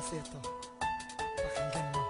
Ito, pakinggan mo.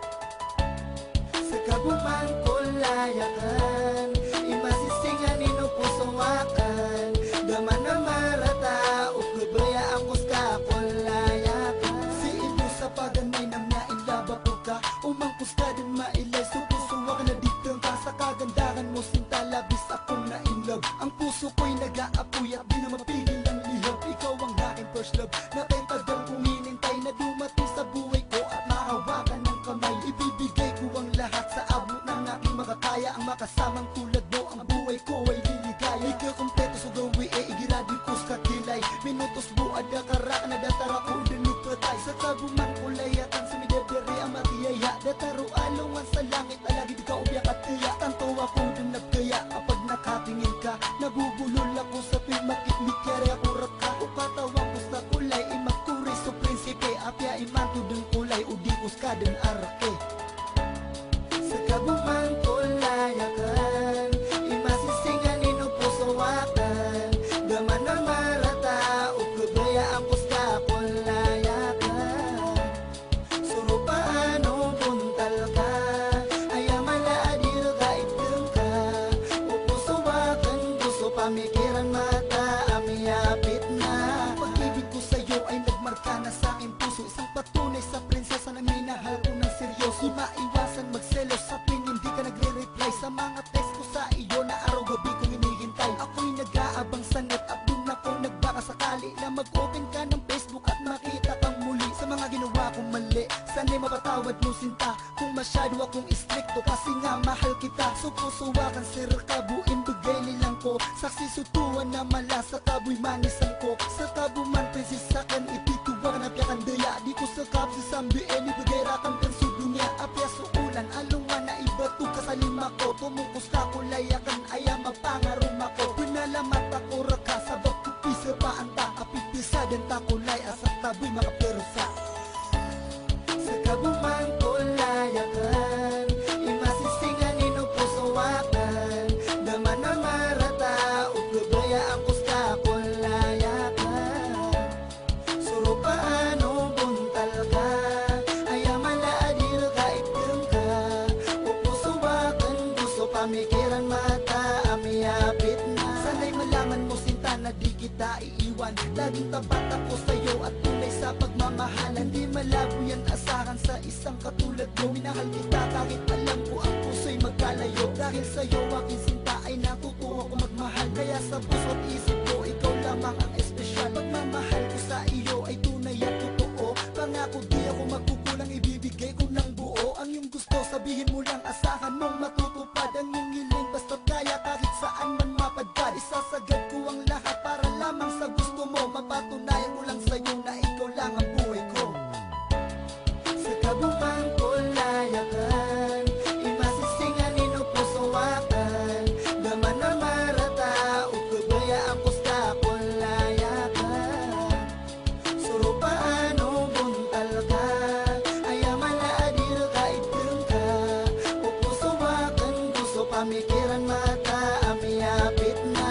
Sa kabumang kulayakan, imasisingan inupusawakan, daman na marata, ukubaya ang kuska kulayakan. Si ibu sa paganay ng nailaba po ka, umangkus ka din mailay, supusuwak na ditong ka. Sa kagandahan mo sinta, labis akong na-inlove. Ang puso ko'y nag-aapoy at di na mapigil ang lihab. Ikaw ang aking first love, na kay tagal kong hinintay na dumating sa buhay ko at mahawakan ng kamay. Ibibigay ko ang lahat sa abot ng aking makakaya. Ang makasamang tulad mo, ang buhay ko ay liligaya. Ikakompleto sa gawi igiradi ko sa kilay. Minutos buad na karak na datara ko dinupatay. Sa kabumang kulayatan sa midebere ang matiyaya. Dataro alungan sa langit alagid ka ubyak at tiya. Tanto ako din nagkaya kapag nakatingin ka. Nabubulol ako sa pimakitlik kaya ako raka. Upatawang ko sa kulay imakuri sa prinsipe. Apya imanto dun kulay udikos ka dun arake. Sa kabumang kulayakan, imasisingan inupusawakan, daman na marata, ukubaya ang kuska kulayakan. Suro paano buntal ka, ayamala adir ka iteng ka, upusawakan, gusto pamikiran mata, amiyapit na. Pag-ibig ko sa'yo ay nagmarka na sa aking puso, isang patunay sa prinsesa na minahal ko ng seryoso. Maiwasan magselos sa tingin di ka nagre-reply sa mga text ko sa iyo na araw-gabi kong hinihintay. Ako'y nag-aabang sa net at dun ako nagbaka sakali na mag-open ka ng Facebook at makita kang muli sa mga ginawa kong mali. Sana'y mapatawad mo sinta kung masyado akong istrikto, kasi nga mahal kita. Supusuwakan sir kabuin bigay nilang ko, saksi sutuan na mala sa kabu'y manisan ko. Sa kabuman prinsisakan itituwag na piyakan daya, di ko sa kapsi sambiin ibigay rakang pensudunya. Apya suulan alungan na ibato ka sa lima ko, tumungkos ka kulayakan ayam mapangarum ako. Pinalamat ako raka sa bagkupi sa paanta, apipisa dan takulay asat taboy makaperusa. Sa kabumang kulayakan, imasisingan inupusawakan, daman na marata, ukubaya ang kuska kulayakan. Suro paano buntal ka, ayamala adir ka iteng ka, upusawakan, gusto pamikiran mata, amiyapit na. Sana'y malaman mo sinta na di kita iiwan, laging tapat ako sa'yo at tunay sa pagmamahalan. Di malabo yan asahan sa isang katulad mo. Minahal kita kahit alam ko ang puso'y magkalayo. Dahil sa'yo aking sinta ay natutuwa ko magmahal. Kaya sa puso at isip ko ikaw lamang ang espesyal. Pagmamahal ko sa iyo ay tunay at totoo. Pangako di ako magkukulang, ibibigay ko ng buo. Ang iyong gusto sabihin mo lang, asahan mong matutupad. Ang iyong hiling basta't kaya kahit saan man mapadpad. Isasagad ko ang lahat para lamang sa gusto mo. Mapatunayan ko lang sa'yo na ikaw lang ang buhay ko. Sa kabumang kulayakan, imasisingan inupusawakan, daman na marata, ukubaya ang kuska kulayakan. Suro paano buntal ka, ayamala adir ka iteng ka, upusawakan, gusto pamikiran mata, amiyapit na.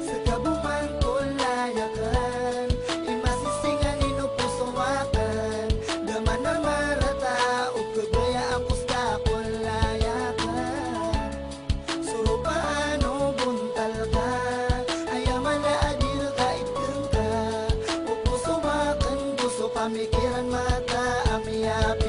Sa kabumang kulayakan, imasisingan inupusawakan, daman na marata, ukubaya ang kuska kulayakan. Suro paano buntal ka, ayamala adir ka iteng ka, upusawakan, gusto pamikiran mata, amiyapit